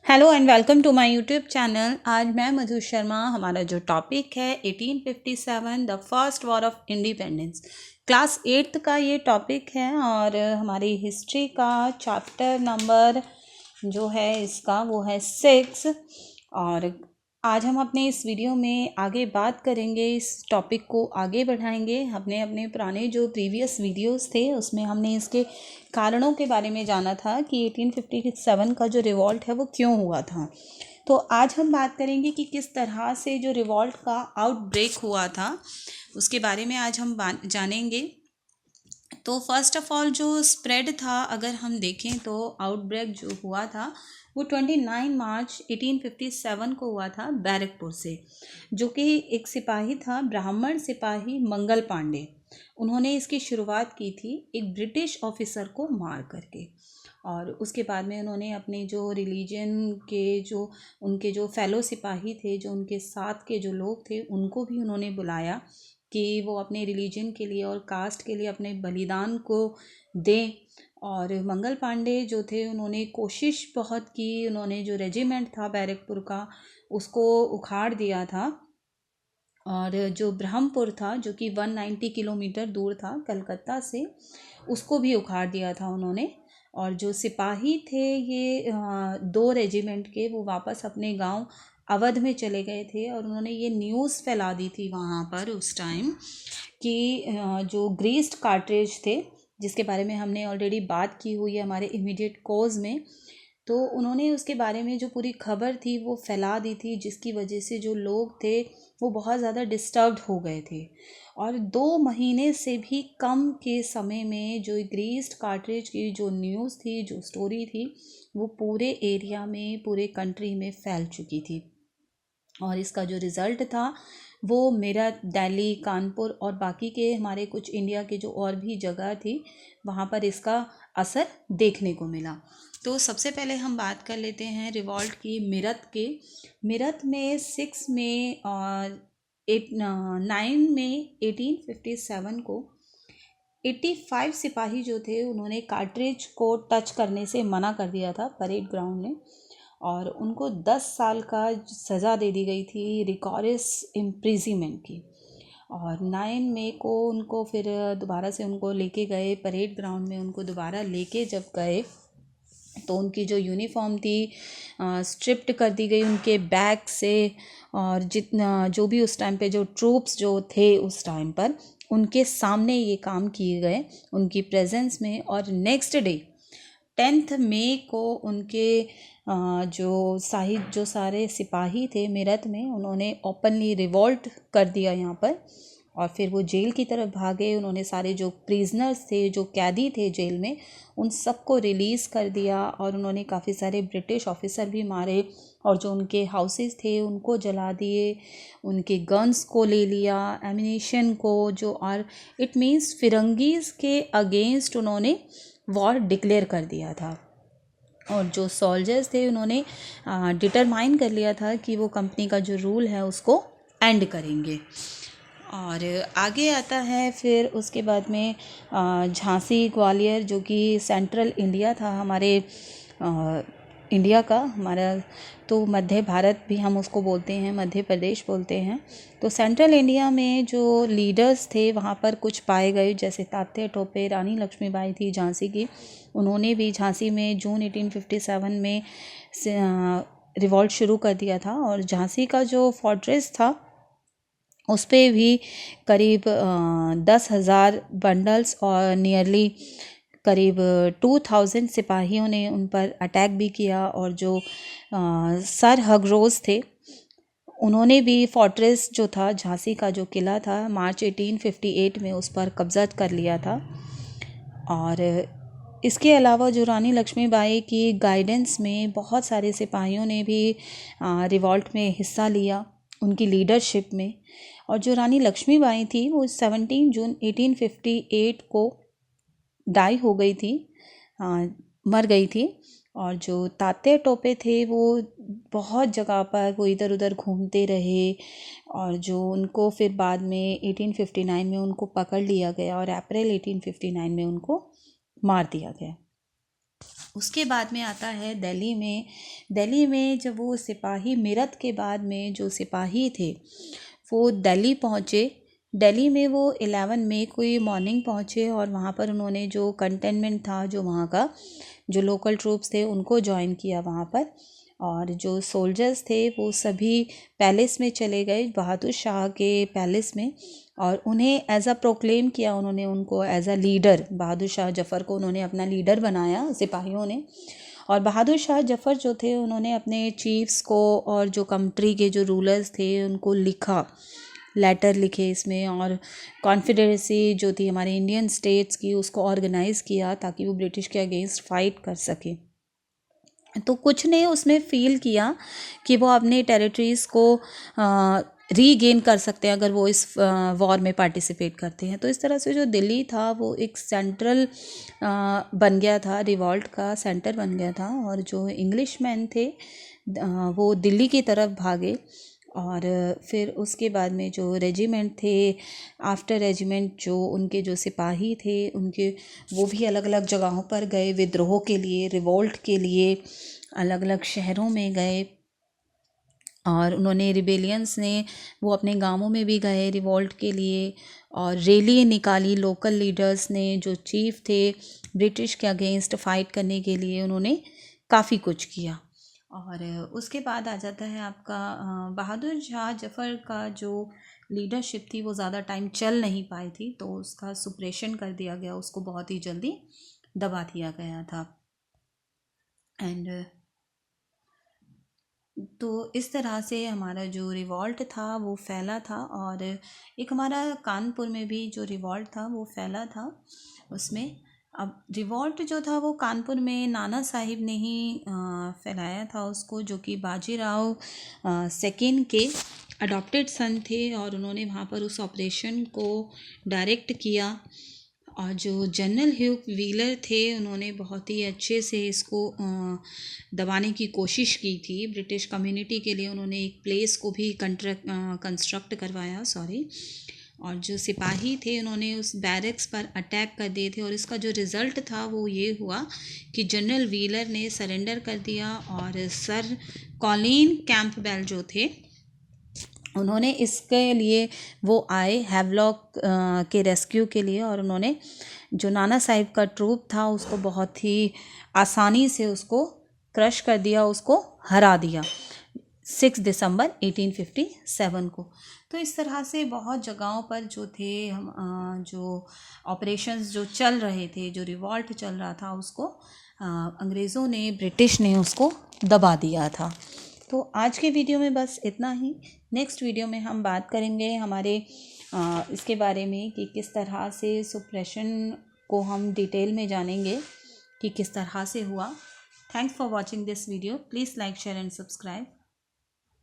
Hello and welcome to my YouTube channel. आज मैं मधु शर्मा, हमारा जो टॉपिक है 1857 the first war of independence, class 8th का ये टॉपिक है। और हमारी हिस्ट्री का चैप्टर नंबर जो है इसका वो है 6। और आज हम अपने इस वीडियो में आगे बात करेंगे, इस टॉपिक को आगे बढ़ाएंगे। हमने अपने पुराने जो प्रीवियस वीडियोस थे उसमें हमने इसके कारणों के बारे में जाना था कि 1857 का जो रिवॉल्ट है वो क्यों हुआ था। तो आज हम बात करेंगे कि किस तरह से जो रिवॉल्ट का आउटब्रेक हुआ था उसके बारे में आज हम जानेंगे। तो फर्स्ट ऑफ ऑल जो स्प्रेड था, अगर हम देखें तो आउटब्रेक जो हुआ था वो 29 मार्च 1857 को हुआ था बैरकपुर से, जो कि एक सिपाही था, ब्राह्मण सिपाही मंगल पांडे। उन्होंने इसकी शुरुआत की थी एक ब्रिटिश ऑफिसर को मार करके। और उसके बाद में उन्होंने अपने जो रिलीजन के जो उनके जो फेलो सिपाही थे, जो उनके साथ के जो लोग थे, उनको भी उन्होंने बुलाया कि वो अपने रिलीजन के लिए और कास्ट के लिए अपने बलिदान को दें। और मंगल पांडे जो थे उन्होंने कोशिश बहुत की, उन्होंने जो रेजिमेंट था बैरकपुर का उसको उखाड़ दिया था। और जो ब्रह्मपुर था जो कि 190 किलोमीटर दूर था कलकत्ता से, उसको भी उखाड़ दिया था उन्होंने। और जो सिपाही थे ये 2 रेजिमेंट के, वो वापस अपने गांव अवध में चले गए थे। और उन्होंने ये न्यूज़ फैला दी थी वहाँ पर उस टाइम कि जो ग्रीस्ड कार्ट्रिज थे, जिसके बारे में हमने ऑलरेडी बात की हुई है हमारे इमीडिएट कोर्स में, तो उन्होंने उसके बारे में जो पूरी खबर थी वो फैला दी थी, जिसकी वजह से जो लोग थे वो बहुत ज़्यादा डिस्टर्ब्ड हो गए थे। और 2 महीने से भी कम के समय में जो ग्रीस्ड कार्ट्रिज की जो न्यूज़ थी, जो स्टोरी थी, वो पूरे एरिया में, पूरे कंट्री में फैल चुकी थी। और इसका जो रिज़ल्ट था वो मेरठ, दिल्ली, कानपुर और बाकी के हमारे कुछ इंडिया के जो और भी जगह थी वहाँ पर इसका असर देखने को मिला। तो सबसे पहले हम बात कर लेते हैं रिवॉल्ट की मेरठ के। मेरठ में 6 में और 9 में 1857 को 85 सिपाही जो थे उन्होंने कार्ट्रिज को टच करने से मना कर दिया था परेड ग्राउंड में। और उनको 10 साल का सज़ा दे दी गई थी, रिकॉर्स इम्प्रिजमेंट की। और 9 मई को उनको फिर दोबारा से उनको लेके गए परेड ग्राउंड में। उनको दोबारा लेके जब गए तो उनकी जो यूनिफॉर्म थी स्ट्रिप्ड कर दी गई उनके बैग से। और जितना जो भी उस टाइम पे जो ट्रूप्स जो थे उस टाइम पर, उनके सामने ये काम किए गए, उनकी प्रेजेंस में। और नेक्स्ट डे 10 मई को उनके जो सारे सिपाही थे मेरठ में, उन्होंने ओपनली रिवॉल्ट कर दिया यहाँ पर। और फिर वो जेल की तरफ भागे। उन्होंने सारे जो प्रिजनर्स थे, जो कैदी थे जेल में, उन सबको रिलीज़ कर दिया। और उन्होंने काफ़ी सारे ब्रिटिश ऑफिसर भी मारे। और जो उनके हाउसेस थे उनको जला दिए, उनके गन्स को ले लिया, एमिनेशन को जो। और इट मीन्स फिरंगीज़ के अगेंस्ट उन्होंने वॉर डिक्लेयर कर दिया था। और जो सोल्जर्स थे उन्होंने डिटरमाइन कर लिया था कि वो कंपनी का जो रूल है उसको एंड करेंगे। और आगे आता है फिर उसके बाद में झांसी, ग्वालियर, जो कि सेंट्रल इंडिया था हमारे इंडिया का, हमारा तो मध्य भारत भी हम उसको बोलते हैं, मध्य प्रदेश बोलते हैं। तो सेंट्रल इंडिया में जो लीडर्स थे वहाँ पर कुछ पाए गए, जैसे तात्या टोपे, रानी लक्ष्मीबाई थी झांसी की। उन्होंने भी झांसी में जून 1857 में रिवॉल्ट शुरू कर दिया था। और झांसी का जो फोर्ट्रेस था उस पर भी करीब 10,000 बंडल्स और नियरली करीब 2,000 सिपाहियों ने उन पर अटैक भी किया। और जो सर हगरोज थे उन्होंने भी फोर्ट्रेस जो था, झांसी का जो किला था, मार्च 1858 में उस पर कब्जा कर लिया था। और इसके अलावा जो रानी लक्ष्मीबाई की गाइडेंस में बहुत सारे सिपाहियों ने भी रिवॉल्ट में हिस्सा लिया, उनकी लीडरशिप में। और जो रानी लक्ष्मीबाई थी वो 17 जून 1858 को डाई हो गई थी, मर गई थी। और जो तात्या टोपे थे वो बहुत जगह पर वो इधर उधर घूमते रहे। और जो उनको फिर बाद में 1859 में उनको पकड़ लिया गया और अप्रैल 1859 में उनको मार दिया गया। उसके बाद में आता है दिल्ली में जब वो सिपाही, मेरठ के बाद में जो सिपाही थे वो दिल्ली पहुँचे। दिल्ली में वो 11 मई को ही मॉर्निंग पहुँचे और वहाँ पर उन्होंने जो कंटेनमेंट था, जो वहाँ का जो लोकल ट्रूप्स थे उनको ज्वाइन किया वहाँ पर। और जो सोल्जर्स थे वो सभी पैलेस में चले गए, बहादुर शाह के पैलेस में, और उन्हें एज अ प्रोक्लेम किया। उन्होंने उनको as a leader, Bahadur Shah Zafar को उन्होंने अपना लीडर बनाया सिपाहियों ने। और बहादुर शाह जफ़र जो थे उन्होंने अपने चीफ्स को और जो कंट्री के जो रूलर्स थे उनको लिखा, लेटर लिखे इसमें, और कॉन्फेडरेसी जो थी हमारे इंडियन स्टेट्स की उसको ऑर्गेनाइज़ किया ताकि वो ब्रिटिश के अगेंस्ट फाइट कर सके। तो कुछ ने उसमें फील किया कि वो अपने टेरिटरीज़ को रीगेन कर सकते हैं अगर वो इस वॉर में पार्टिसिपेट करते हैं। तो इस तरह से जो दिल्ली था वो एक सेंट्रल बन गया था, रिवॉल्ट का सेंटर बन गया था। और जो इंग्लिश मैन थे वो दिल्ली की तरफ भागे। और फिर उसके बाद में जो रेजिमेंट थे, आफ्टर रेजिमेंट जो उनके जो सिपाही थे उनके, वो भी अलग अलग जगहों पर गए विद्रोह के लिए, रिवोल्ट के लिए, अलग अलग शहरों में गए। और उन्होंने रिबेलियंस ने वो अपने गांवों में भी गए रिवोल्ट के लिए, और रैली निकाली लोकल लीडर्स ने, जो चीफ थे ब्रिटिश के अगेंस्ट फाइट करने के लिए। उन्होंने काफ़ी कुछ किया। और उसके बाद आ जाता है आपका बहादुर शाह जफ़र का जो लीडरशिप थी वो ज़्यादा टाइम चल नहीं पाई थी, तो उसका सुप्रेशन कर दिया गया, उसको बहुत ही जल्दी दबा दिया गया था। एंड तो इस तरह से हमारा जो रिवॉल्ट था वो फैला था। और एक हमारा कानपुर में भी जो रिवॉल्ट था वो फैला था उसमें। अब रिवॉल्ट जो था वो कानपुर में नाना साहिब ने ही फैलाया था उसको, जो कि बाजीराव सेकेंड के अडॉप्टेड सन थे, और उन्होंने वहाँ पर उस ऑपरेशन को डायरेक्ट किया। और जो जनरल ह्यूग व्हीलर थे उन्होंने बहुत ही अच्छे से इसको दबाने की कोशिश की थी। ब्रिटिश कम्युनिटी के लिए उन्होंने एक प्लेस को भी कंस्ट्रक्ट करवाया, और जो सिपाही थे उन्होंने उस बैरक्स पर अटैक कर दिए थे। और इसका जो रिज़ल्ट था वो ये हुआ कि जनरल व्हीलर ने सरेंडर कर दिया, और सर कॉलिन कैंपबेल जो थे उन्होंने इसके लिए वो आए हैवलॉक के रेस्क्यू के लिए। और उन्होंने जो नाना साहिब का ट्रूप था उसको बहुत ही आसानी से उसको क्रश कर दिया, उसको हरा दिया 6 दिसंबर 1857 को। तो इस तरह से बहुत जगहों पर जो थे हम जो ऑपरेशंस जो चल रहे थे, जो रिवॉल्ट चल रहा था, उसको अंग्रेज़ों ने, ब्रिटिश ने उसको दबा दिया था। तो आज के वीडियो में बस इतना ही। नेक्स्ट वीडियो में हम बात करेंगे हमारे इसके बारे में कि किस तरह से सुप्रेशन को हम डिटेल में जानेंगे कि किस तरह से हुआ। Thanks for watching this video. Please like, share and subscribe.